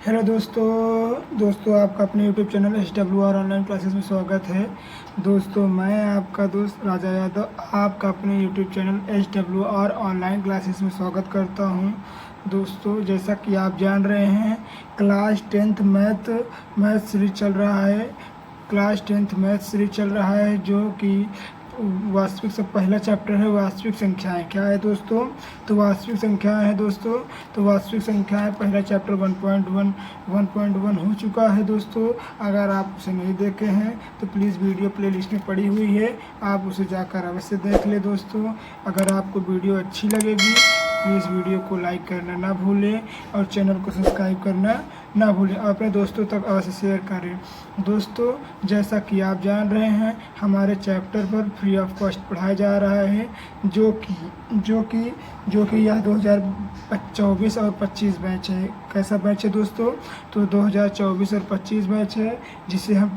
Hello दोस्तों आपका अपने YouTube channel SWR online classes में स्वागत है। दोस्तों मैं आपका दोस्त राजा यादव आपका अपने YouTube channel SWR online classes में स्वागत करता हूं। दोस्तों जैसा कि आप जान रहे हैं क्लास 10th मैथ सीरीज चल रहा है। क्लास 10th मैथ सीरीज चल रहा है जो कि वास्तविक सब पहला चैप्टर है वास्तविक संख्याएं। क्या है दोस्तों? तो वास्तविक संख्याएं है दोस्तों। तो वास्तविक संख्याएं पहला चैप्टर 1.1 हो चुका है दोस्तों। अगर आप उसे नहीं देखे हैं तो प्लीज़ वीडियो प्लेलिस्ट में पड़ी हुई है, आप उसे जाकर अवश्य देख ले दोस्तों। अगर आपको वीडियो अच्छी लगेगी प्लीज़ वीडियो को लाइक करना ना भूलें और चैनल को सब्सक्राइब करना ना भूलें और अपने दोस्तों तक अवश्य शेयर करें। दोस्तों जैसा कि आप जान रहे हैं हमारे चैप्टर पर फ्री ऑफ कॉस्ट पढ़ाया जा रहा है जो कि यह 2024 और 25 बैच है। कैसा बैच है दोस्तों? तो 2024 और 25 बैच है जिसे हम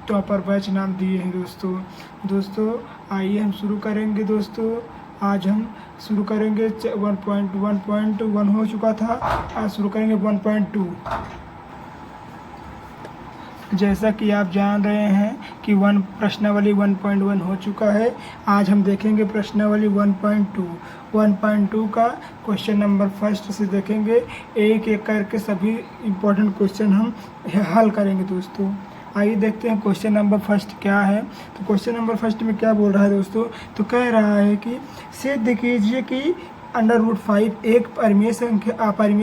टॉपर बैच नाम दिए हैं दोस्तों आइए हम शुरू करेंगे दोस्तों। आज हम शुरू करेंगे 1.1 हो चुका था, आज शुरू करेंगे 1.2। जैसा कि आप जान रहे हैं कि प्रश्नावली 1.1 हो चुका है। आज हम देखेंगे प्रश्नावली 1.2 का क्वेश्चन नंबर फर्स्ट से देखेंगे। एक एक करके सभी इम्पोर्टेंट क्वेश्चन हम हल करेंगे दोस्तों। आइए देखते हैं क्वेश्चन नंबर फर्स्ट क्या है। तो क्वेश्चन नंबर फर्स्ट में क्या बोल रहा है दोस्तों? तो कह रहा है कि सिद्ध कीजिए कि √5 एक अपरिमेय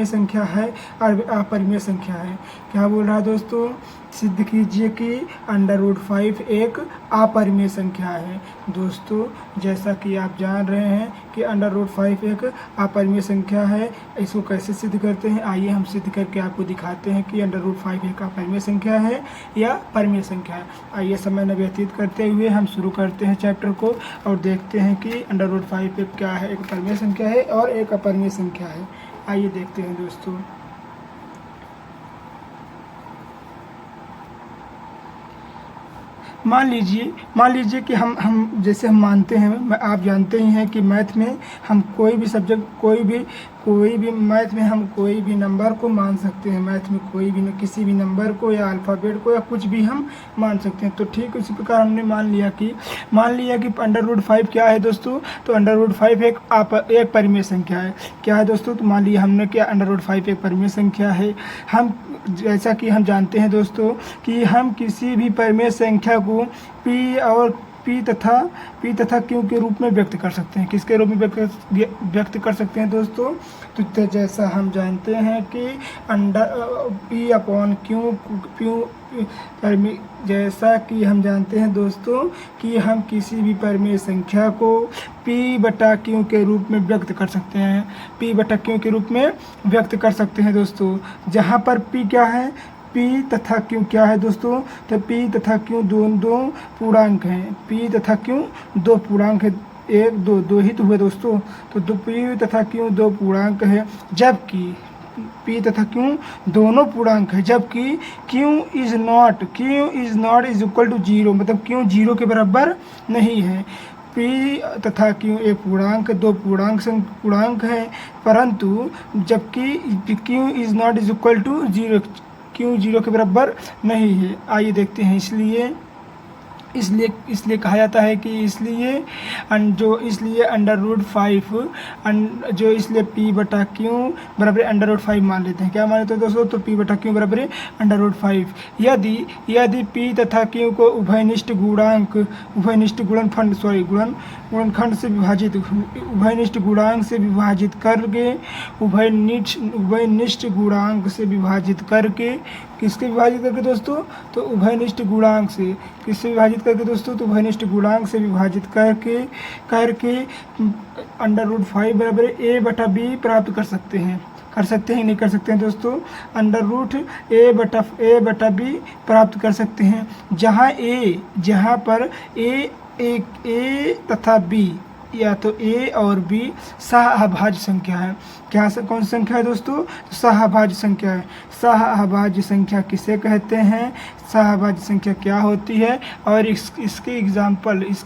संख्या है और अपरिमेय संख्या है। क्या बोल रहा है दोस्तों? सिद्ध कीजिए कि √5 एक अपरिमेय संख्या है। दोस्तों जैसा कि आप जान रहे हैं कि √5 एक अपरिमेय संख्या है। इसको कैसे सिद्ध करते हैं आइए हम सिद्ध करके आपको दिखाते हैं कि √5 एक अपरिमेय संख्या है या परिमेय संख्या है। आइए समय न व्यतीत करते हुए हम शुरू करते हैं चैप्टर को और देखते हैं कि √5 एक क्या है, एक परिमेय संख्या है और एक अपरिमेय संख्या है। आइए देखते हैं दोस्तों। मान लीजिए कि हम जैसे हम मानते हैं, आप जानते ही हैं कि मैथ में हम कोई भी सब्जेक्ट कोई भी मैथ में हम कोई भी नंबर को मान सकते हैं। मैथ में कोई भी किसी भी नंबर को या अल्फ़ाबेट को या कुछ भी हम मान सकते हैं। तो ठीक उसी प्रकार हमने मान लिया कि √5 क्या है दोस्तों? तो √5 एक परिमेय संख्या है। क्या है दोस्तों? तो मान लिया हमने क्या √5 एक परिमेय संख्या है। हम जैसा कि हम जानते हैं दोस्तों कि हम किसी भी परिमेय संख्या को पी तथा क्यू के रूप में व्यक्त कर सकते हैं। किसके रूप में व्यक्त कर सकते हैं दोस्तों? तो जैसा हम जानते हैं कि जैसा कि हम जानते हैं दोस्तों कि हम किसी भी परिमेय संख्या को P/Q के रूप में व्यक्त कर सकते हैं। P/Q के रूप में व्यक्त कर सकते हैं दोस्तों। जहाँ पर P क्या है, P तथा Q क्या है दोस्तों? तो P तथा Q दो पूर्णांक हैं। P तथा Q दो पूर्णांक है, 1 2 ही तो हुए दोस्तों। तो P तथा Q दो पूर्णांक है जबकि P तथा Q दोनों पूर्णांक है जबकि Q is not is equal to 0, मतलब Q 0 के बराबर नहीं है। P तथा Q एक दो पूर्णांक है परंतु जबकि Q is not is equal to 0, Q 0 के बराबर नहीं है। आइए देखते हैं। इसलिए कहा जाता है कि इसलिए P/Q बराबर √5 मान लेते हैं। क्या मान लेते हैं दोस्तों? तो P/Q बराबर √5 यदि P तथा Q को उभयनिष्ठ गुणनखंड से विभाजित करके किसके विभाजित करके दोस्तों? तो उभयनिष्ठ गुणांक से किससे विभाजित करके दोस्तों? तो उभयनिष्ठ गुणांक से विभाजित करके √5 बराबर A/B प्राप्त कर सकते हैं नहीं कर सकते हैं दोस्तों? √A/B प्राप्त कर सकते हैं जहाँ पर A तथा B या तो A और B सहअभाज्य संख्या है। कौन सी संख्या है दोस्तों? तो सहअभाज्य संख्या है। सहअभाज्य संख्या किसे कहते हैं? सहअभाज्य संख्या क्या होती है? और इसके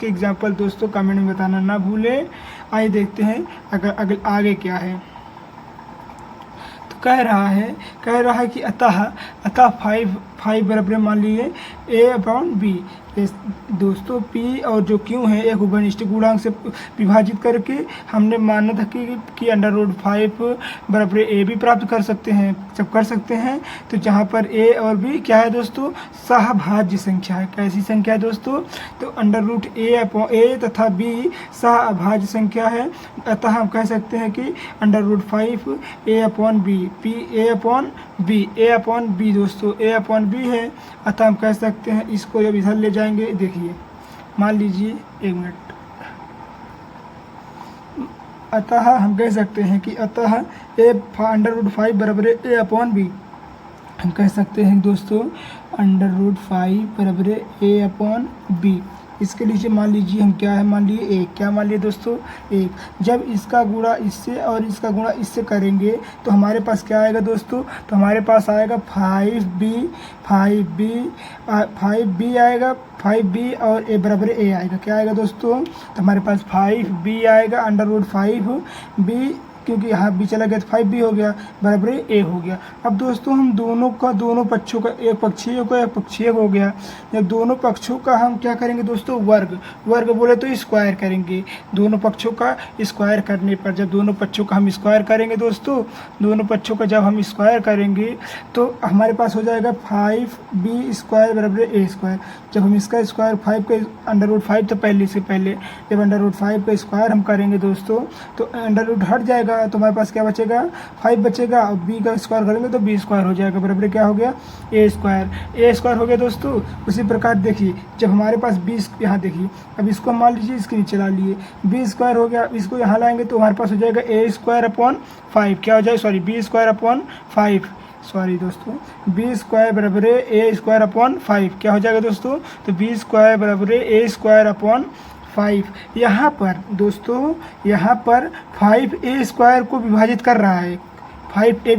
एग्जाम्पल दोस्तों कमेंट में बताना ना भूलें। आइए देखते हैं अगर आगे क्या है। कह रहा है कि अतः फाइव बराबर मान लीजिए ए अपॉन बी। दोस्तों P और जो Q है एक उभयनिष्ठ गुणांक से विभाजित करके हमने माना था कि √5 बराबर ए भी प्राप्त कर सकते हैं। जब कर सकते हैं तो जहाँ पर ए और बी क्या है दोस्तों, सहभाज्य संख्या है। कैसी संख्या है दोस्तों, तो √a तथा b सहभाज्य संख्या है। अतः हम कह सकते हैं कि √5 a upon b a upon b दोस्तों a अपॉन बी है। अतः हम कह सकते हैं, इसको जब इधर ले जाएंगे, देखिए मान लीजिए 1 मिनट, अतः हम कह सकते हैं कि अतः √5 बराबर ए अपॉन बी। हम कह सकते हैं दोस्तों √5 बराबर ए अपॉन बी। इसके नीचे मान लीजिए हम क्या है, मान लीजिए 1, क्या मान लिए दोस्तों 1। जब इसका गुणा इससे और इसका गुणा इससे करेंगे तो हमारे पास क्या आएगा दोस्तों, तो हमारे पास आएगा 5b आएगा, 5b और a बराबर a आएगा। क्या आएगा दोस्तों, तो हमारे पास 5b आएगा √5b, क्योंकि यहाँ b चला गया तो 5b हो गया, बराबर a हो गया। अब दोस्तों हम दोनों पक्षों का, एक पक्षीय को एक पक्षीय हो गया। जब दोनों पक्षों का हम क्या करेंगे दोस्तों, वर्ग बोले तो स्क्वायर करेंगे। दोनों पक्षों का स्क्वायर करने पर, जब दोनों पक्षों का हम स्क्वायर करेंगे दोस्तों, दोनों पक्षों का जब हम स्क्वायर करेंगे तो हमारे पास हो जाएगा 5b² बराबर a²। जब हम इसका स्क्वायर 5 का √5 तो पहले से पहले जब √5 का स्क्वायर हम करेंगे दोस्तों तो √ हट जाएगा, तो हमारे पास क्या बचेगा, 5 बचेगा। और b का स्क्वायर करेंगे तो b² हो जाएगा, बराबर क्या हो गया a² हो गया दोस्तों। उसी प्रकार देखिए जब हमारे पास 20, यहाँ देखिए अब इसको मान लीजिए इसके नीचे ला लिए, b² हो गया, इसको यहाँ लाएंगे तो हमारे पास हो जाएगा a² अपॉन 5, क्या हो जाएगा, सॉरी b² अपॉन 5, सॉरी दोस्तों b² बराबर a² अपॉन 5, क्या हो जाएगा दोस्तों, तो b² बराबर a² अपॉन 5। यहाँ पर दोस्तों, यहाँ पर 5a² को विभाजित कर रहा है, 5a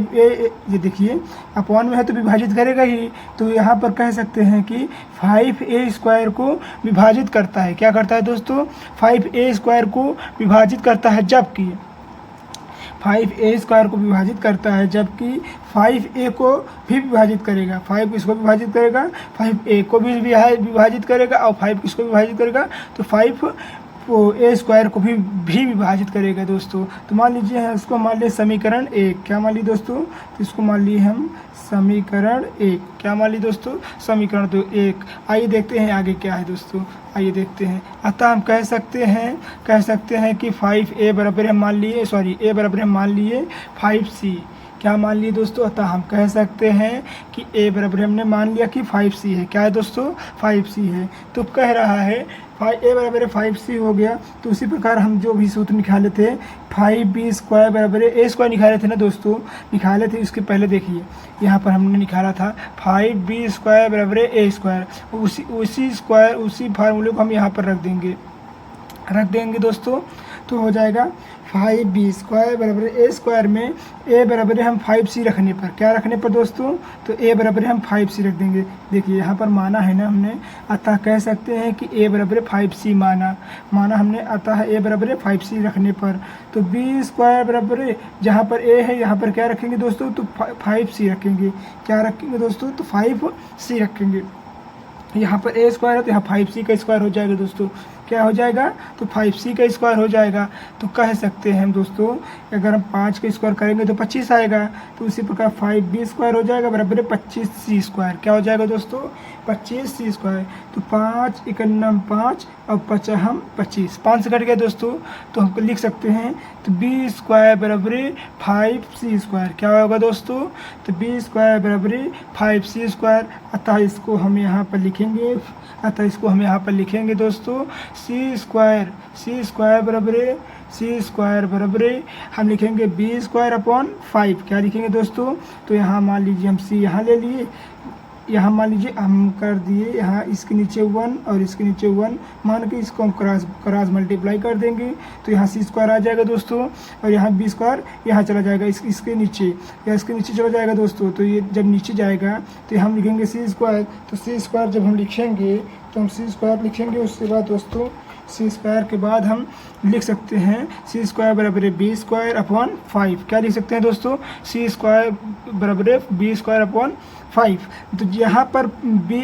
ये देखिए अपॉन में है तो विभाजित करेगा ही, तो यहाँ पर कह सकते हैं कि 5a² को विभाजित करता है। क्या करता है दोस्तों, 5a² को विभाजित करता है, जबकि 5a² को विभाजित करता है, जबकि 5a को भी विभाजित करेगा। 5 इसको विभाजित करेगा, 5a को भी विभाजित करेगा और 5 इसको विभाजित करेगा, तो 5a² को भी विभाजित करेगा दोस्तों। तो मान लीजिए इसको मान लिए समीकरण 1, क्या मान ली दोस्तों, तो इसको मान लिए हम समीकरण 1, क्या मान ली दोस्तों, समीकरण 1। आइए देखते हैं आगे क्या है दोस्तों, आइए देखते हैं। अतः हम कह सकते हैं कि 5a बराबर हम मान लिए, सॉरी a बराबर हम मान लिए 5c, क्या मान लिए दोस्तों, अतः हम कह सकते हैं कि a बराबर हमने मान लिया कि 5c है। क्या है दोस्तों, 5c है। तो कह रहा है a बराबर 5c हो गया। तो उसी प्रकार हम जो भी सूत्र निकाले थे 5b² बराबर a² निकाले थे ना दोस्तों, निकाले थे। इसके पहले देखिए यहाँ पर हमने निकाला था 5b² बराबर a², उसी फार्मूले को हम यहाँ पर रख देंगे दोस्तों। तो हो जाएगा 5b² बराबर a² में a बराबर हम 5c रखने पर, क्या रखने पर दोस्तों, तो a बराबर हम 5c रख देंगे। देखिए यहाँ पर माना है ना हमने, अतः कह सकते हैं कि a बराबर 5c माना हमने, अतः a बराबर 5c रखने पर। तो b² बराबर जहाँ पर a है यहाँ पर क्या रखेंगे दोस्तों, तो 5c रखेंगे। क्या रखेंगे दोस्तों, तो 5c रखेंगे। यहाँ पर a² है तो यहाँ 5c का स्क्वायर हो जाएगा दोस्तों, क्या हो जाएगा, तो 5c का स्क्वायर हो जाएगा। तो कह सकते हैं हम दोस्तों, अगर हम 5 का स्क्वायर करेंगे तो 25 आएगा। तो उसी प्रकार 5b² हो जाएगा बराबर 25c², क्या हो जाएगा दोस्तों, 25c²। तो 5 × 5 और 5 25, 5 से कट गया दोस्तों। तो हम लिख सकते हैं तो b² बराबर 5c², क्या होगा दोस्तों, तो b² बराबर 5c²। अतः इसको हम यहाँ पर लिखेंगे दोस्तों c² बराबर हम लिखेंगे b² अपॉन 5, क्या लिखेंगे दोस्तों, तो यहाँ मान लीजिए हम c यहाँ ले लिए, यहाँ मान लीजिए हम कर दिए, यहाँ इसके नीचे 1 और इसके नीचे 1 मान के इसको हम क्रॉस मल्टीप्लाई कर देंगे। तो यहाँ c² आ जाएगा दोस्तों, और यहाँ b² यहाँ चला जाएगा इसके नीचे, या इसके नीचे चला जाएगा दोस्तों। तो ये जब नीचे जाएगा तो हम लिखेंगे c²। तो c² जब हम लिखेंगे तो हम c² लिखेंगे, उसके बाद दोस्तों सी स्क्वायर के बाद हम लिख सकते हैं सी स्क्वायर बराबर है बी स्क्वायर अपॉन 5। क्या लिख सकते हैं दोस्तों, सी स्क्वायर बराबर है बी स्क्वायर अपॉन 5। तो यहाँ पर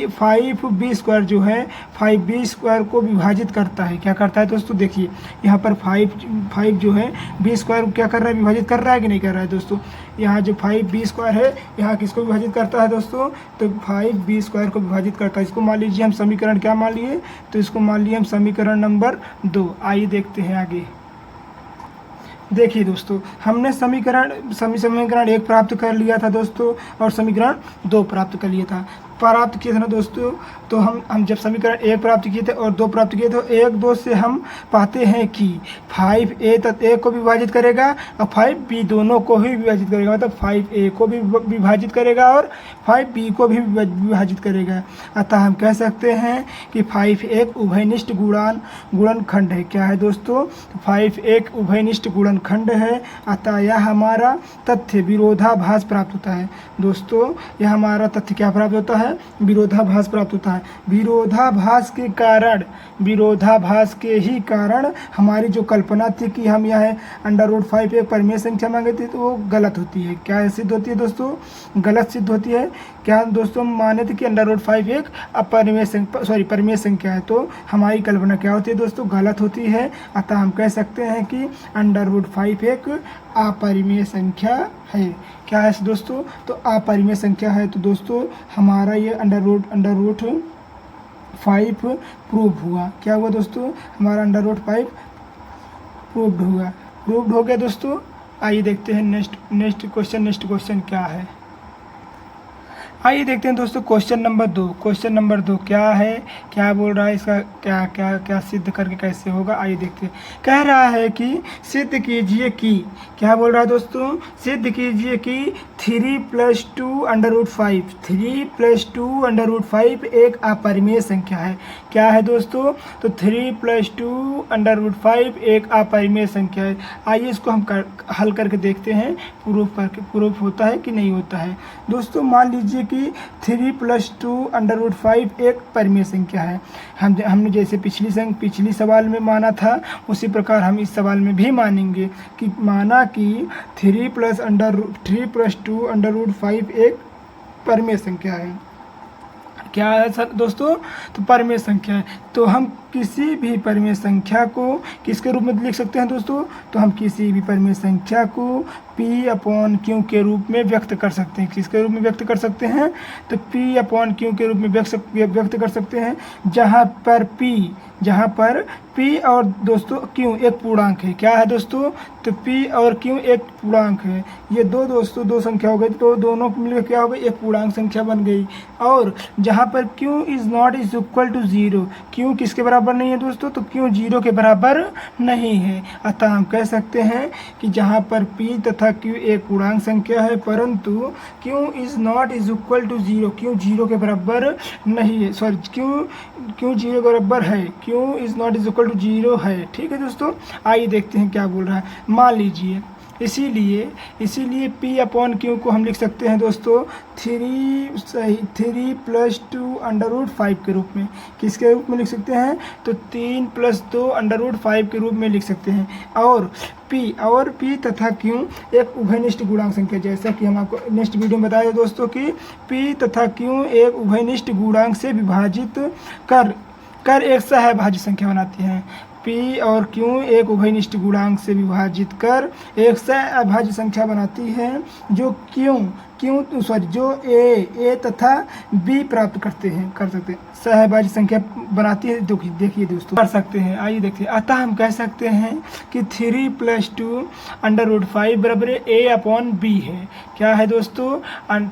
फाइव बी स्क्वायर जो है 5b स्क्वायर को विभाजित करता है। क्या करता है दोस्तों, देखिए यहाँ पर 5 जो है बी स्क्वायर को क्या कर रहा है, विभाजित कर रहा है कि नहीं कर रहा है दोस्तों। यहाँ जो 5b स्क्वायर है यहाँ किसको विभाजित करता है दोस्तों, तो 5b स्क्वायर को विभाजित करता है। इसको मान लीजिए हम समीकरण क्या मान लिए, तो इसको मान लिए हम समीकरण नंबर 2। आइए देखते हैं आगे। देखिए दोस्तों, हमने समीकरण 1 प्राप्त कर लिया था दोस्तों और समीकरण 2 प्राप्त कर लिया था। किया था ना दोस्तों। तो हम जब समीकरण 1 प्राप्त किए थे और 2 प्राप्त किए तो 1-2 से हम पाते हैं कि 5a तक a को विभाजित करेगा और 5b दोनों को ही विभाजित करेगा, मतलब 5a को भी विभाजित करेगा और 5b को भी विभाजित करेगा। अतः हम कह सकते हैं कि 5 एक उभयनिष्ठ गुणनखंड है। क्या है दोस्तों, 5 एक उभयनिष्ठ गुणनखंड है। अतः यह हमारा तथ्य विरोधाभास प्राप्त होता है दोस्तों। यह हमारा तथ्य क्या प्राप्त होता है, विरोधाभास प्राप्त होता है। विरोधाभास के ही कारण हमारी जो कल्पना थी कि हम यह √5 एक परिमेय संख्या मांगे थे तो वो गलत होती है। क्या सिद्ध होती है दोस्तों, गलत सिद्ध होती है। क्या दोस्तों हम माने थे कि √5 एक परिमेय संख्या है, तो हमारी कल्पना क्या होती है दोस्तों, गलत होती है। अतः हम कह सकते हैं कि √5 एक अपरिमेय संख्या है। क्या है दोस्तों, तो अपरिमेय संख्या है। तो दोस्तों हमारा ये √5 प्रूव हुआ। क्या हुआ दोस्तों, हमारा √5 प्रूव्ड हो गया दोस्तों। आइए देखते हैं नेक्स्ट क्वेश्चन क्या है। आइए देखते हैं दोस्तों क्वेश्चन नंबर 2 क्या है, क्या बोल रहा है, इसका क्या सिद्ध करके कैसे होगा। आइए देखते हैं। कह रहा है कि सिद्ध कीजिए कि, क्या बोल रहा है दोस्तों, सिद्ध कीजिए कि 3 + 2 √5 एक अपरिमेय संख्या है। क्या है दोस्तों, तो 3 + 2 √5 एक अपरिमेय संख्या है। आइए इसको हम हल करके देखते हैं, प्रूफ होता है कि नहीं होता है। दोस्तों मान लीजिए कि 3 + 2 √5 एक परिमेय संख्या है। हमने जैसे पिछली सवाल में माना था उसी प्रकार हम इस सवाल में भी मानेंगे कि माना कि 3 + 2 √5 एक परिमेय संख्या है। क्या है सर दोस्तों, तो परिमेय संख्या है। तो हम किसी भी परिमेय संख्या को किसके रूप में लिख सकते हैं दोस्तों, तो हम किसी भी परिमेय संख्या को P/Q के रूप में व्यक्त कर सकते हैं। किसके रूप में व्यक्त कर सकते हैं, तो P/Q के रूप में व्यक्त कर सकते हैं, जहाँ पर P और दोस्तों Q एक पूर्णांक है। क्या है दोस्तों, तो P और Q एक पूर्णांक है। ये दो संख्या हो गई, तो दोनों मिलकर क्या हो गई, एक पूर्णांक संख्या बन गई। और जहाँ पर Q ≠ 0, Q किसके बराबर नहीं है दोस्तों, तो Q 0 के बराबर नहीं है। अतः हम कह सकते हैं कि जहाँ पर P तथा Q एक पूर्णांक संख्या है परंतु Q ≠ 0, Q 0 के बराबर नहीं है, Q 0 के बराबर है, Q ≠ 0 है। ठीक है दोस्तों। आइए देखते हैं क्या बोल रहा है। मान लीजिए इसीलिए P/Q को हम लिख सकते हैं दोस्तों 3 + 2 √5 के रूप में। किसके रूप में लिख सकते हैं, तो 3 + 2 √5 के रूप में लिख सकते हैं। और P तथा Q एक उभयनिष्ठ गुणांक संख्या, जैसा कि हम आपको नेक्स्ट वीडियो में बताया दोस्तों कि P तथा Q एक उभयनिष्ठ गुणांक से विभाजित कर एक सहभाज्य संख्या बनाती हैं। P और Q एक उभयनिष्ठ गुणांक से विभाजित कर एक सहअभाज्य संख्या बनाती है जो जो A तथा B प्राप्त कर सकते हैं सहअभाज्य संख्या बनाती है। देखिए दोस्तों कर सकते हैं। आइए देखते हैं। अतः हम कह सकते हैं कि 3 + 2 √5 बराबर A/B है। क्या है दोस्तों,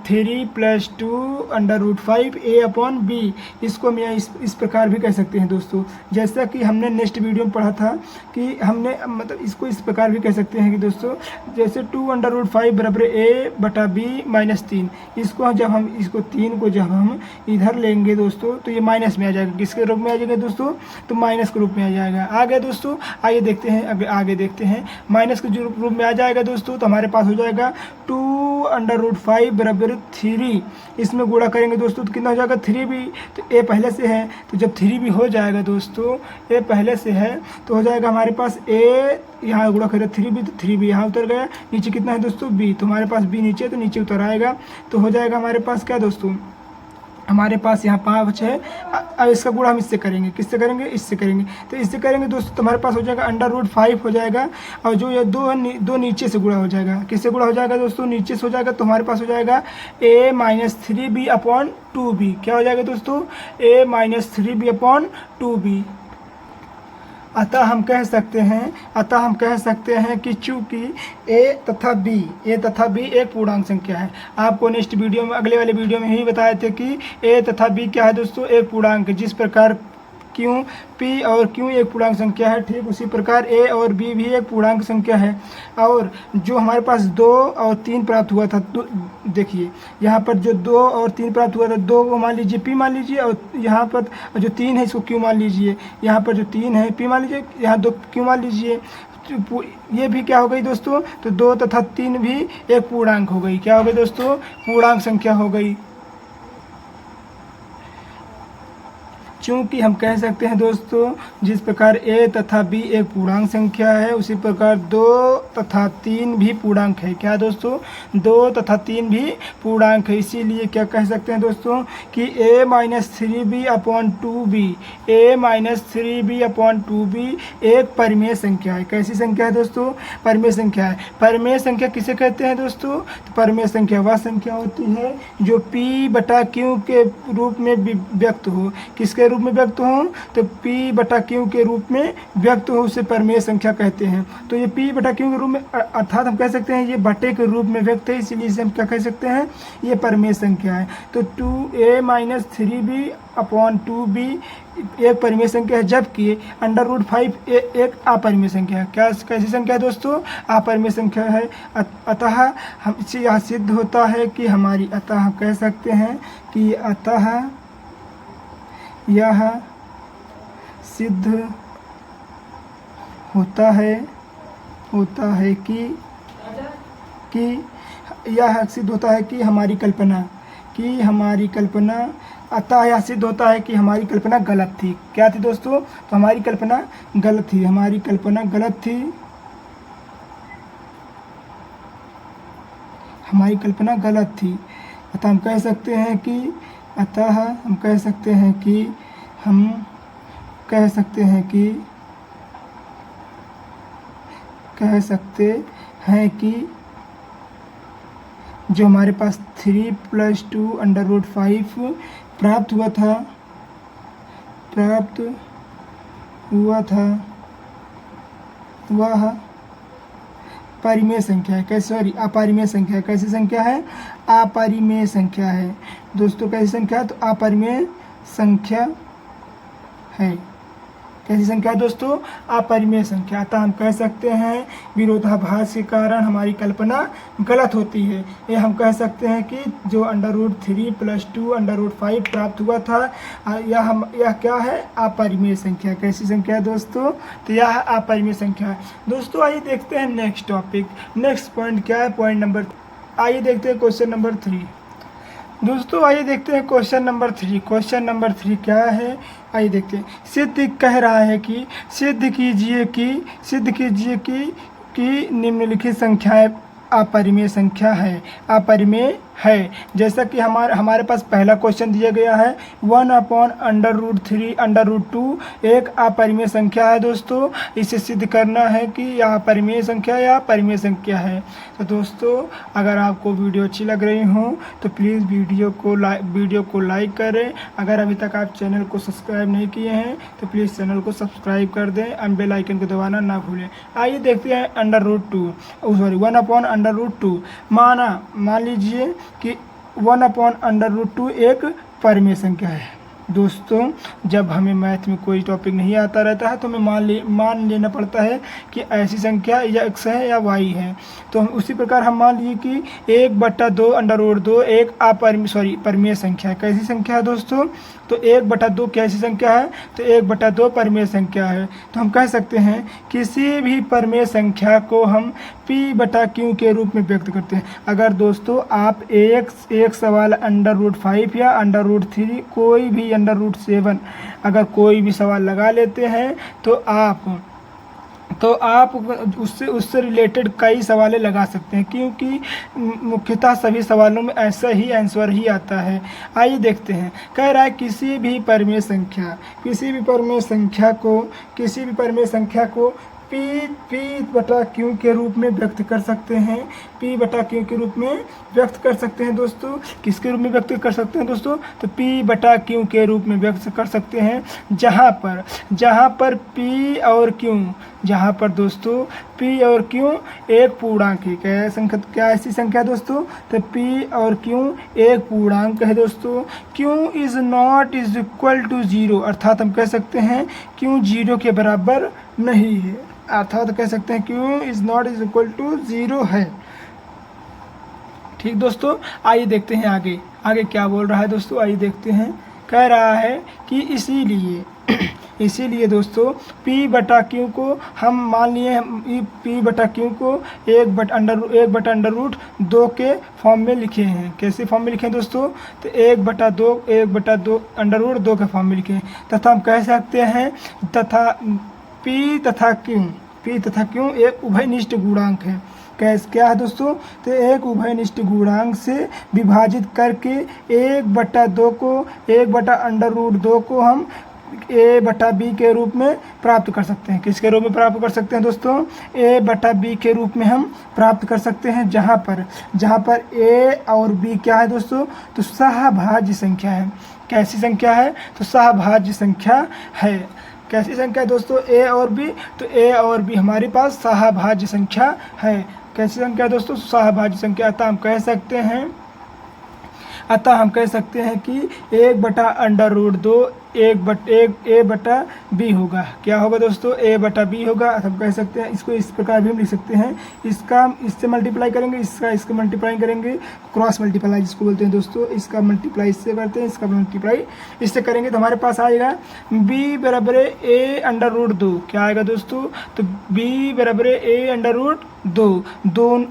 3 + 2 √5 A/B। इसको हम इस प्रकार भी कह सकते हैं दोस्तों, जैसा कि हमने नेक्स्ट वीडियो में पढ़ा था कि हमने मतलब इसको इस प्रकार भी कह सकते हैं कि दोस्तों जैसे 2 √5 बराबर A/B -3। इसको जब हम इसको 3 को जब हम इधर लेंगे दोस्तों तो ये माइनस में आ जाएगा। किसके रूप में आ जाएगा दोस्तों? तो माइनस के रूप में आ जाएगा। आ गया दोस्तों, आइए देखते हैं, आगे देखते हैं। माइनस के जो रूप में आ जाएगा दोस्तों तो हमारे पास हो जाएगा 2√5 बराबर 3। इसमें गुणा करेंगे दोस्तों तो कितना हो जाएगा? 3b। तो ए पहले से है, तो जब 3b हो जाएगा दोस्तों, ए पहले से है तो हो जाएगा हमारे पास ए, यहाँ गुणा करें 3b तो 3b यहाँ उतर गया। नीचे कितना है दोस्तों? b। तो हमारे पास b नीचे, तो नीचे उतर आएगा। तो हो जाएगा हमारे पास क्या दोस्तों? हमारे पास यहाँ 5 है। अब इसका गुणा हम इससे करेंगे। किससे करेंगे? इससे करेंगे। तो इससे करेंगे दोस्तों तो हमारे पास हो जाएगा √5 हो जाएगा। और जो ये दो नीचे से गुणा हो जाएगा। किससे गुणा हो जाएगा दोस्तों? नीचे से हो जाएगा। तो हमारे पास हो जाएगा a - 3b अपॉन 2b। क्या हो जाएगा दोस्तों? a - 3b upon 2b। अतः हम कह सकते हैं कि चूंकि a तथा b एक पूर्णांक संख्या है। आपको नेक्स्ट वीडियो में, अगले वाले वीडियो में ही बताए थे कि a तथा b क्या है दोस्तों? एक पूर्णांक। जिस प्रकार q, p और q एक पूर्णांक संख्या है, ठीक उसी प्रकार a और b भी एक पूर्णांक संख्या है। और जो हमारे पास 2 और 3 प्राप्त हुआ था, तो देखिए यहाँ पर जो 2 और 3 प्राप्त हुआ था, 2 को मान लीजिए p मान लीजिए, और यहाँ पर जो 3 है इसको q मान लीजिए। यहाँ पर जो 3 है p मान लीजिए, यहाँ 2 q मान लीजिए। ये भी क्या हो गई दोस्तों? तो 2 तथा 3 भी एक पूर्णांक हो गई। क्या हो गई दोस्तों? पूर्णांक संख्या हो गई। चूँकि हम कह सकते हैं दोस्तों, जिस प्रकार a तथा b एक पूर्णांक संख्या है, उसी प्रकार 2 तथा 3 भी पूर्णांक है। क्या दोस्तों? 2 तथा 3 भी पूर्णांक है। इसीलिए क्या कह सकते हैं दोस्तों कि a - 3b upon 2b, a - 3b upon 2b एक परिमेय संख्या है। कैसी संख्या है दोस्तों? परिमेय संख्या है। परिमेय संख्या किसे कहते हैं दोस्तों? तो परिमेय संख्या वह संख्या होती है जो p/q के रूप में व्यक्त हो। किसके रूप में व्यक्त हो? तो p/q के रूप में व्यक्त हो, उसे परिमेय संख्या कहते हैं। तो ये p/q के रूप में, अर्थात हम कह सकते हैं ये बटे के रूप में व्यक्त है, इसीलिए इसे हम क्या कह सकते हैं? ये परिमेय संख्या है। तो 2a - 3b अपॉन 2b एक परिमेय संख्या है, जबकि √5 एक अपरिमेय संख्या है। क्या कैसी संख्या है दोस्तों? अपरिमेय संख्या है। अतः हमसे यह सिद्ध होता है कि हमारी, अतः हम कह सकते हैं कि अतः यह सिद्ध होता है कि हमारी कल्पना अतः यह सिद्ध होता है कि हमारी कल्पना गलत थी। क्या थी दोस्तों? तो हमारी कल्पना गलत थी। अतः हम कह सकते हैं कि जो हमारे पास 3 + 2 √5 प्राप्त हुआ था वह परिमेय संख्या है। अपरिमेय संख्या है। कैसी संख्या है? अपरिमेय संख्या है दोस्तों। कैसी संख्या है? तो अपरिमेय संख्या है। कैसी संख्या है दोस्तों? अपरिमेय संख्या। अतः हम कह सकते हैं विरोधाभास के कारण हमारी कल्पना गलत होती है। ये हम कह सकते हैं कि जो √3 + 2 √5 प्राप्त हुआ था, यह क्या है? अपरिमेय संख्या। कैसी संख्या है दोस्तों? तो यह अपरिमेय संख्या है। दोस्तों आइए देखते हैं नेक्स्ट टॉपिक। नेक्स्ट पॉइंट क्या है? पॉइंट नंबर, आइए देखते हैं क्वेश्चन नंबर 3। दोस्तों आइए देखते हैं क्वेश्चन नंबर 3। क्वेश्चन नंबर 3 क्या है? आइए देखते हैं। सिद्ध कह रहा है कि सिद्ध कीजिए कि निम्नलिखित संख्याएं अपरिमेय संख्या है। जैसा कि हमारे पास पहला क्वेश्चन दिया गया है 1/√3 √2 एक अपरिमेय संख्या है दोस्तों। इसे सिद्ध करना है कि यह अपरिमेय संख्या या परिमेय संख्या है। तो दोस्तों अगर आपको वीडियो अच्छी लग रही हो तो प्लीज़ वीडियो को लाइक करें। अगर अभी तक आप चैनल को सब्सक्राइब नहीं किए हैं तो प्लीज़ चैनल को सब्सक्राइब कर दें और बेल आइकन को दबाना ना भूलें। आइए देखते हैं 1/√2 मान लीजिए कि 1/√2 एक परिमेय संख्या है। दोस्तों जब हमें मैथ में कोई टॉपिक नहीं आता रहता है तो हमें मान लेना पड़ता है कि ऐसी संख्या या x है या y है। तो हम उसी प्रकार हम मान लिए कि 1/2 √2 एक परिमेय संख्या है। कैसी संख्या है दोस्तों? तो 1/2 कैसी संख्या है? तो 1/2 परिमेय संख्या है। तो हम कह सकते हैं किसी भी परिमेय संख्या को हम p/q के रूप में व्यक्त करते हैं। अगर दोस्तों आप एक सवाल √5 या √3 कोई भी √7 अगर कोई भी सवाल लगा लेते हैं तो आप उससे रिलेटेड कई सवालें लगा सकते हैं, क्योंकि मुख्यतः सभी सवालों में ऐसा ही आंसर ही आता है। आइए देखते हैं। कह रहा है किसी भी परिमेय संख्या को p/q के रूप में व्यक्त कर सकते हैं। p/q के रूप में व्यक्त कर सकते हैं दोस्तों। किसके रूप में व्यक्त कर सकते हैं दोस्तों? तो p/q के रूप में व्यक्त कर सकते हैं, जहाँ पर p और q, जहाँ पर दोस्तों p और q एक पूर्णांक है। क्या ऐसी संख्या दोस्तों? तो p और q एक पूर्णांक है दोस्तों। q is not is equal to 0, अर्थात हम कह सकते हैं q 0 के बराबर नहीं है, अर्थात कह सकते हैं q is not is equal to 0 है। ठीक दोस्तों, आइए देखते हैं आगे क्या बोल रहा है दोस्तों। आइए देखते हैं। कह रहा है कि इसीलिए दोस्तों p/q को हम मान लिए p/q को 1/√2 के फॉर्म में लिखे हैं। कैसे फॉर्म में लिखे हैं दोस्तों? तो 1/2 √2 के फॉर्म में लिखे हैं। तथा हम कह सकते हैं p तथा q एक उभयनिष्ठ गुणांक है। क्या है दोस्तों? तो एक उभयनिष्ठ गुणांक से विभाजित करके 1/2 को हम a/b के रूप में प्राप्त कर सकते हैं। किसके रूप में प्राप्त कर सकते हैं दोस्तों? a/b के रूप में हम प्राप्त कर सकते हैं, जहाँ पर a और b क्या है दोस्तों? तो सहभाज्य संख्या है। कैसी संख्या है? तो सहभाज्य संख्या है। कैसी संख्या है दोस्तों? a और b। तो a और b हमारे पास सहभाज्य संख्या है। कैसी संख्या दोस्तों? सहभाज्य संख्या। अतः हम कह सकते हैं कि 1/√2 a/b होगा। क्या होगा दोस्तों? a/b होगा। हम कह सकते हैं इसको इस प्रकार भी हम लिख सकते हैं। इससे मल्टीप्लाई करेंगे, इसका मल्टीप्लाई करेंगे, क्रॉस मल्टीप्लाई जिसको बोलते हैं दोस्तों। इसका मल्टीप्लाई इससे करते हैं, इसका मल्टीप्लाई इससे करेंगे तो हमारे पास आएगा b बराबर a/√2। क्या आएगा दोस्तों? तो b बराबर a/√2।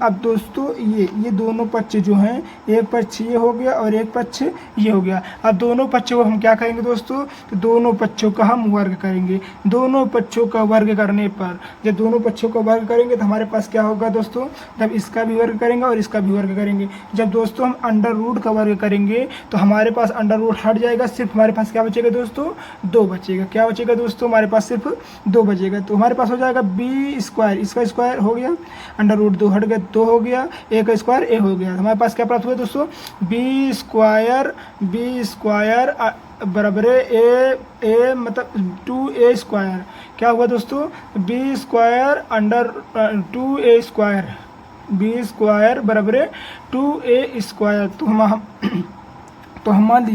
अब दोस्तों ये दोनों पक्ष जो हैं, एक पक्ष ये हो गया और एक पक्ष ये हो गया। अब दोनों पक्षों को हम क्या करेंगे दोस्तों? तो दोनों पक्षों का हम वर्ग करेंगे। दोनों पक्षों का वर्ग करने पर, जब दोनों पक्षों का वर्ग करेंगे तो हमारे पास क्या होगा दोस्तों? जब इसका भी वर्ग करेंगे और इसका भी वर्ग करेंगे। जब दोस्तों हम अंडर का वर्ग करेंगे तो हमारे पास अंडर हट जाएगा, सिर्फ हमारे पास क्या बचेगा दोस्तों? 2 बचेगा। क्या बचेगा दोस्तों? हमारे पास सिर्फ 2 बचेगा। तो हमारे पास हो जाएगा b², इसका स्क्वायर हो गया, अंडर हट गया, 2 हो गया, a का स्क्वायर a हो गया। हमारे पास क्या प्राप्त हुआ दोस्तों? b² बराबर a मतलब 2a²। क्या हुआ दोस्तों? b² अंडर 2a², b² बराबर 2a²। तो हम मान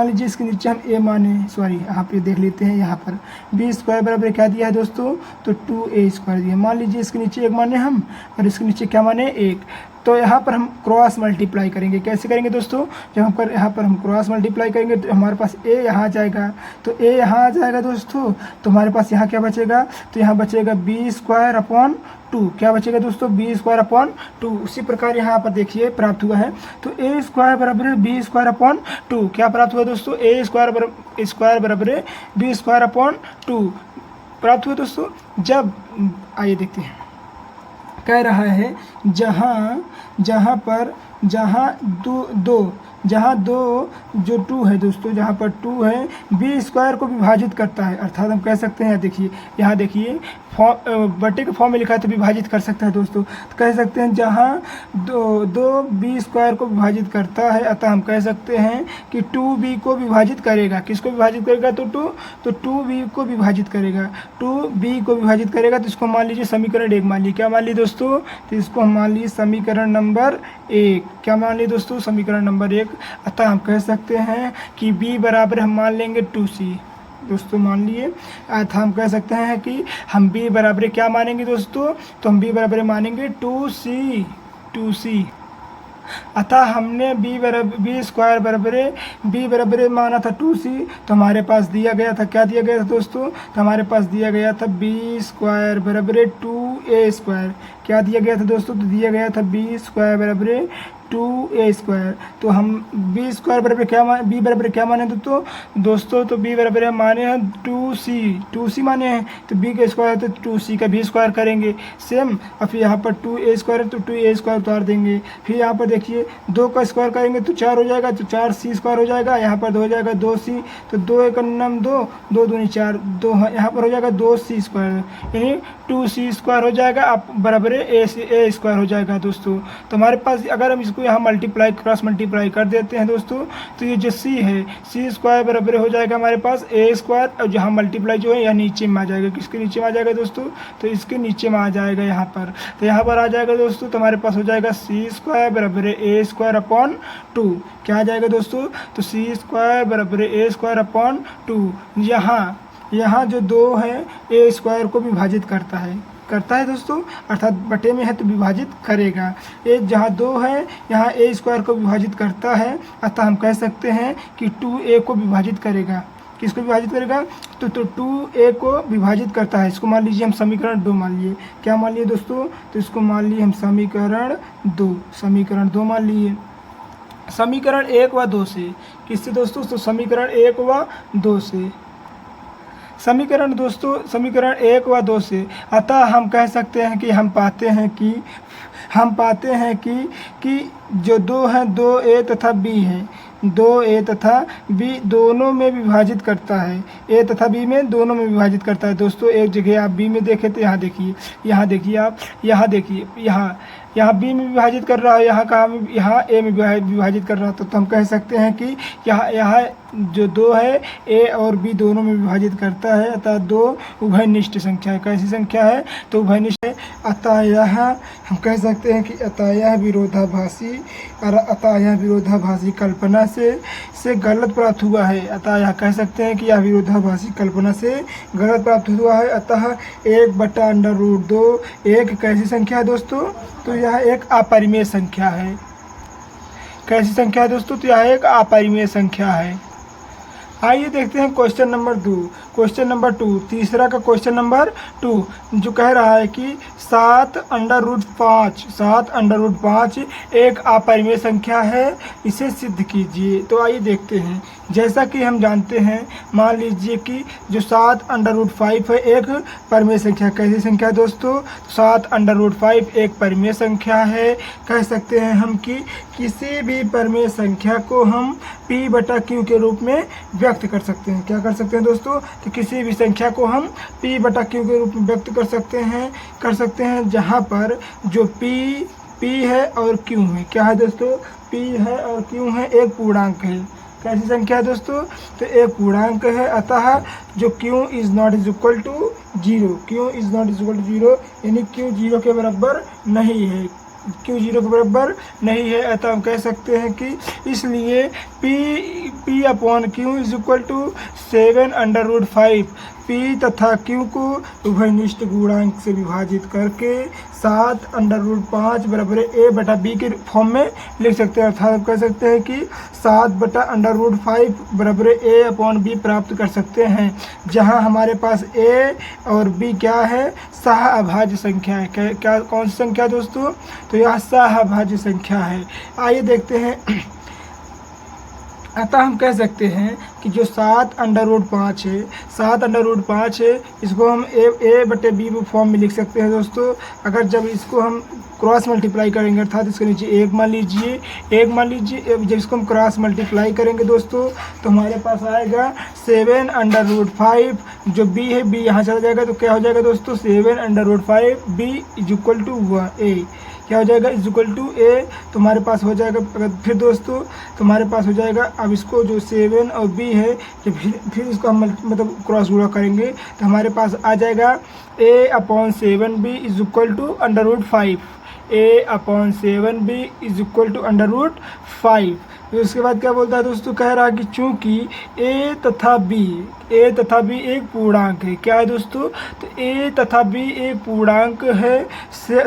लीजिए इसके नीचे हम a माने, यहाँ पे देख लेते हैं। यहाँ पर b² बराबर क्या दिया है दोस्तों? तो 2a² दिया। मान लीजिए इसके नीचे 1 माने हम और इसके नीचे क्या माने? 1। तो यहाँ पर हम क्रॉस मल्टीप्लाई करेंगे। कैसे करेंगे दोस्तों? जब यहाँ पर हम क्रॉस मल्टीप्लाई करेंगे तो हमारे पास a यहाँ आ जाएगा, तो a यहाँ आ जाएगा दोस्तों। तो हमारे पास यहाँ क्या बचेगा? तो यहाँ बचेगा b²/2। क्या बचेगा दोस्तों? b²/2। उसी प्रकार यहाँ पर देखिए प्राप्त हुआ है। तो a² बराबर b²/2। क्या प्राप्त हुआ दोस्तों? a² बराबर b²/2 प्राप्त हुआ दोस्तों। जब आइए देखते हैं। कह रहा है जहाँ दो जो 2 है दोस्तों, जहाँ पर 2 है b² को विभाजित करता है। अर्थात हम कह सकते हैं, यहाँ देखिए बटे के फॉर्म में लिखा है तो विभाजित कर सकता है दोस्तों। तो कह सकते हैं जहाँ दो b² को विभाजित करता है, अतः हम कह सकते हैं कि 2b को विभाजित करेगा। किसको विभाजित करेगा? तो 2b को विभाजित करेगा। 2b को विभाजित करेगा। तो इसको मान लीजिए समीकरण 1 मान लीजिए। क्या मान लीजिए दोस्तों? तो इसको हम मान लीजिए समीकरण नंबर 1। क्या मान लिए दोस्तों? समीकरण नंबर 1। अतः हम कह सकते हैं कि b बराबर हम मान लेंगे 2c। दोस्तों मान लिए, अतः हम कह सकते हैं कि हम b बराबर क्या मानेंगे दोस्तों? तो हम b बराबर मानेंगे 2c। अतः हमने बी बराबर माना था 2c, तो हमारे पास दिया गया था, क्या दिया गया था दोस्तों? तो हमारे पास दिया गया था b² बराबर 2a²। क्या दिया गया था दोस्तों? तो दिया गया था b² बराबर 2a²। तो हम b² बराबर क्या b बराबर क्या माने दोस्तों? तो b बराबर हम माने हैं 2c माने हैं, तो b का स्क्वायर तो 2c का भी स्क्वायर करेंगे सेम। और फिर यहाँ पर 2a² तो 2a² उतार देंगे। फिर यहाँ पर देखिए 2 का स्क्वायर करेंगे तो 4 हो जाएगा, तो 4c² हो जाएगा। यहाँ पर 2 हो जाएगा 2c, तो 2 एक नाम 2, 2 दूनी 4, 2 यहाँ पर हो जाएगा 2c², यानी 2c² हो जाएगा। आप बराबर a² हो जाएगा दोस्तों। तो हमारे पास अगर हम इसको यहाँ क्रॉस मल्टीप्लाई कर देते हैं दोस्तों, तो ये जो c है c² बराबर हो जाएगा हमारे पास a², और जहाँ मल्टीप्लाई जो है यह नीचे में आ जाएगा। किसके नीचे में आ जाएगा दोस्तों? तो इसके नीचे में आ जाएगा यहाँ पर। तो यहाँ पर आ जाएगा दोस्तों, तो हमारे पास हो जाएगा c² बराबर a²/2। क्या आ जाएगा दोस्तों? तो c² बराबर a²/2। यहाँ जो 2 है a² को विभाजित करता है दोस्तों, अर्थात बटे में है तो विभाजित करेगा। ये जहाँ 2 है यहाँ a² को विभाजित करता है, अतः हम कह सकते हैं कि 2a को विभाजित करेगा। किसको विभाजित करेगा? तो 2a को विभाजित करता है। इसको मान लीजिए हम समीकरण 2 मान लिए। क्या मान लिए दोस्तों? तो इसको मान लिए हम समीकरण 2 मान लिए। समीकरण 1 व 2 से किससे दोस्तों? तो समीकरण 1 व 2 से, समीकरण 1 व 2 से। अतः हम कह सकते हैं कि हम पाते हैं कि जो 2 हैं 2a तथा b है, 2a तथा b दोनों में विभाजित करता है। a तथा b में दोनों में विभाजित करता है दोस्तों। एक जगह आप b में देखें तो यहाँ देखिए यहाँ b में विभाजित कर रहा है, यहाँ a में विभाजित कर रहा है। तो हम कह सकते हैं कि यहाँ जो 2 है a और b दोनों में विभाजित करता है, अतः 2 उभयनिष्ठ संख्या है। कैसी संख्या है? तो उभयनिष्ठ है। अतः यह हम कह सकते हैं कि अतः यह विरोधाभासी कल्पना से गलत प्राप्त हुआ है। अतः यह कह सकते हैं कि यह विरोधाभासी कल्पना से गलत प्राप्त हुआ है। अतः 1/√2 एक कैसी संख्या है दोस्तों? तो यह एक अपरिमेय संख्या है। कैसी संख्या है दोस्तों? तो यह एक अपरिमेय संख्या है। आइए देखते हैं क्वेश्चन नंबर 2। तीसरा का क्वेश्चन नंबर 2 जो कह रहा है कि 7√5 एक अपरिमेय संख्या है, इसे सिद्ध कीजिए। तो आइए देखते हैं। जैसा कि हम जानते हैं, मान लीजिए कि जो 7√5 है एक परिमेय संख्या। कैसी संख्या है दोस्तों? 7√5 एक परिमेय संख्या है। कह सकते हैं हम कि किसी भी परिमेय संख्या को हम p/q के रूप में व्यक्त कर सकते हैं। क्या कर सकते हैं दोस्तों? तो किसी भी संख्या को हम p/q के रूप में व्यक्त कर सकते हैं जहाँ पर जो p है और q है। क्या है दोस्तों? p है और q है, एक पूर्णांक है। कैसी संख्या है दोस्तों? तो एक पूर्णांक है। अतः जो q is not equal to 0, यानी q 0 के बराबर नहीं है, अतः हम कह सकते हैं कि इसलिए p/q is equal to 7√5। p तथा q को उभयनिष्ठ गुणांक से विभाजित करके 7√5 बराबर a/b के फॉर्म में लिख सकते हैं। अर्थात हम कह सकते हैं कि 7/√5 बराबर a/b प्राप्त कर सकते हैं, जहां हमारे पास a और b क्या है? सहअभाज्य संख्या है। क्या कौन सी संख्या दोस्तों? तो यह सहअभाज्य संख्या है। आइए देखते हैं। अतः हम कह सकते हैं कि जो 7√5 है, इसको हम a/b फॉर्म में लिख सकते हैं दोस्तों। अगर जब इसको हम क्रॉस मल्टीप्लाई करेंगे, अर्थात इसके नीचे 1 मान लीजिए, जब इसको हम क्रॉस मल्टीप्लाई करेंगे दोस्तों, तो हमारे पास आएगा 7√5। जो b है, b यहाँ चला जाएगा, तो क्या हो जाएगा दोस्तों? 7√5 b is equal to a। क्या हो जाएगा? Is equal to a। तो हमारे पास हो जाएगा, फिर दोस्तों तो हमारे पास हो जाएगा, अब इसको जो 7 और b है, जब फिर इसको हम मतलब क्रॉस गुणा करेंगे, तो हमारे पास आ जाएगा a/7b is equal to √5। a/7b is equal to √5। तो उसके बाद क्या बोलता है दोस्तों, कह रहा है कि चूंकि a तथा b एक पूर्णांक है। क्या है दोस्तों, तो a तथा b एक पूर्णांक है,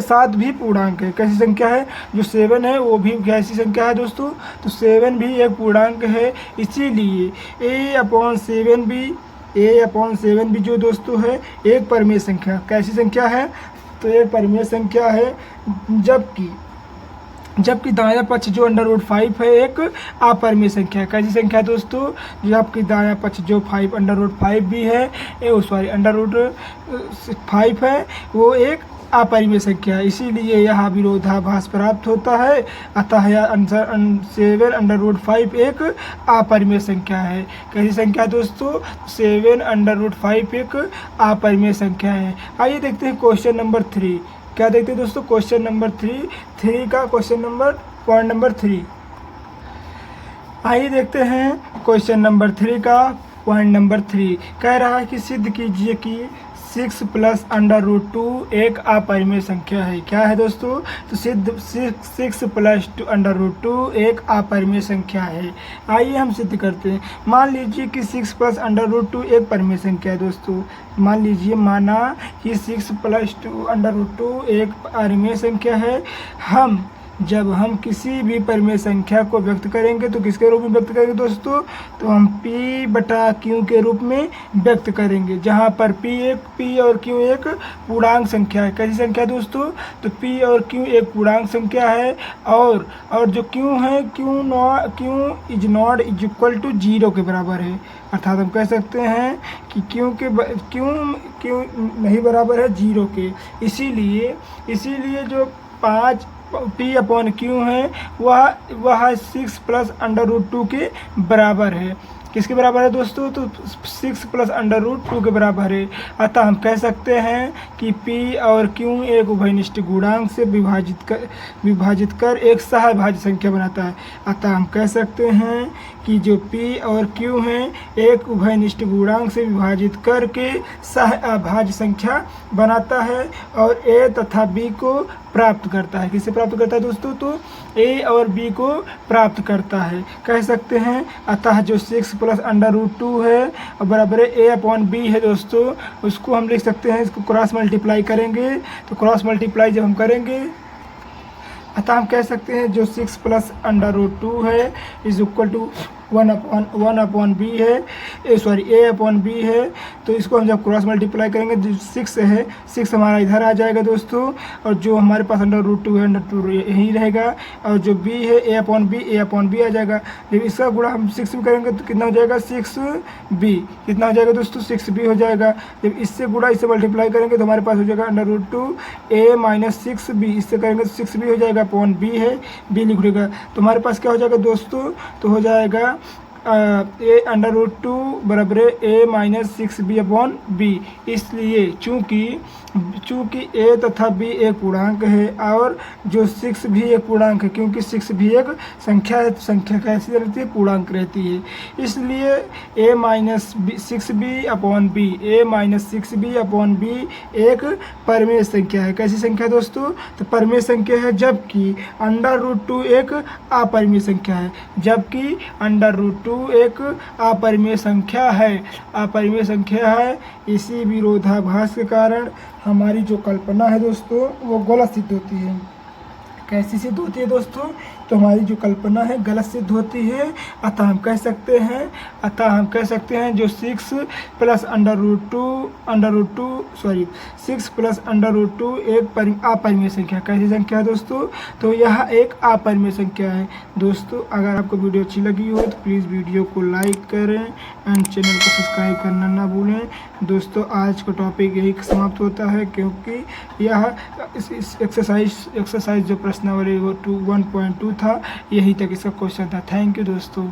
7 भी पूर्णांक है। कैसी संख्या है, जो 7 है वो भी कैसी संख्या है दोस्तों, तो 7 भी एक पूर्णांक है। इसीलिए a/7b जो दोस्तों है एक परिमेय संख्या। कैसी संख्या है, तो एक परिमेय संख्या है। जबकि दायां पक्ष जो √5 है एक अपरिमेय संख्या है। कैसी संख्या है दोस्तों, जबकि दायां पक्ष जो √5 भी है, √5 है, वो एक अपरिमेय संख्या है। इसीलिए यह विरोधाभास प्राप्त होता है। अतः यह आंसर 7/5 एक अपरिमेय संख्या है। कैसी संख्या दोस्तों, 7/5 एक अपरिमेय संख्या है। आइए देखते हैं क्वेश्चन नंबर 3। क्या देखते हैं दोस्तों, क्वेश्चन नंबर 3 का पॉइंट नंबर 3। आइए देखते हैं क्वेश्चन नंबर 3 का पॉइंट नंबर 3। कह रहा है कि सिद्ध कीजिए कि 6 + √2 एक अपरिमेय संख्या है। क्या है दोस्तों, तो 6 + √2 एक अपरिमेय संख्या है। आइए हम सिद्ध करते हैं। मान लीजिए कि 6 + √2 एक परिमेय संख्या है दोस्तों। माना कि 6 + √2 एक परिमेय संख्या है। जब हम किसी भी परिमेय संख्या को व्यक्त करेंगे तो किसके रूप में व्यक्त करेंगे दोस्तों, तो हम p/q के रूप में व्यक्त करेंगे, जहाँ पर p और q एक पूर्णांक संख्या है। कैसी संख्या दोस्तों, तो p और q एक पूर्णांक संख्या है। और जो q है, q is not is equal to 0 के बराबर है। अर्थात हम कह सकते हैं कि q नहीं बराबर है 0 के। इसीलिए जो p/q है वह 6 + √2 के बराबर है। किसके बराबर है दोस्तों, तो 6 + √2 के बराबर है। अतः हम कह सकते हैं कि p और q एक उभयनिष्ठ गुणांक से विभाजित कर एक सहभाज्य संख्या बनाता है। अतः हम कह सकते हैं कि जो p और q हैं एक उभयनिष्ठ गुणांक से विभाजित करके सहअभाज्य संख्या बनाता है और a तथा b को प्राप्त करता है। किससे प्राप्त करता है दोस्तों, तो a और b को प्राप्त करता है, कह सकते हैं। अतः जो 6 + √2 है और बराबर है a/b है दोस्तों, उसको हम लिख सकते हैं, इसको क्रॉस मल्टीप्लाई करेंगे। तो क्रॉस मल्टीप्लाई जब हम करेंगे, अतः हम कह सकते हैं जो 6 + √2 है इज इक्वल टू 1/b है, a/b है। तो इसको हम जब क्रॉस मल्टीप्लाई करेंगे, जो 6 है, 6 हमारा इधर आ जाएगा दोस्तों, और जो हमारे पास √2 है, √2 यही रहेगा, और जो b है a/b आ जाएगा। जब इसका गुणा हम 6 में करेंगे तो कितना हो जाएगा, 6b। कितना हो जाएगा दोस्तों, 6b हो जाएगा। जब इससे गुणा इससे मल्टीप्लाई करेंगे तो हमारे पास हो जाएगा √2 a - 6b। इससे करेंगे तो 6b हो जाएगा, b है, b लिख देगा। तो हमारे पास क्या हो जाएगा दोस्तों, तो हो जाएगा a/√2 बराबर a - 6b/b। इसलिए चूंकि a तथा b एक पूर्णांक है और जो 6 भी एक पूर्णांक है, क्योंकि 6 भी एक संख्या है, तो संख्या कैसी रहती है, पूर्णांक रहती है। इसलिए a - 6b/b एक परिमेय संख्या है। कैसी संख्या दोस्तों, तो परिमेय संख्या है। जबकि √2 एक अपरिमेय संख्या है, एक अपरिमेय संख्या है। इसी विरोधाभास के कारण हमारी जो कल्पना है दोस्तों वो गलत सिद्ध होती है। कैसी सिद्ध होती है दोस्तों, तो हमारी जो कल्पना है गलत सिद्ध होती है। अतः हम कह सकते हैं जो 6 + √2 एक अपरिमेय संख्या। कैसी संख्या है दोस्तों, तो यह एक अपरिमेय संख्या है। दोस्तों अगर आपको वीडियो अच्छी लगी हो तो प्लीज़ वीडियो को लाइक करें एंड चैनल को सब्सक्राइब करना ना भूलें। दोस्तों आज का टॉपिक यही समाप्त होता है, क्योंकि यह इस एक्सरसाइज जो प्रश्नावली वो 1.2 था, यही तक इसका क्वेश्चन था। थैंक यू दोस्तों।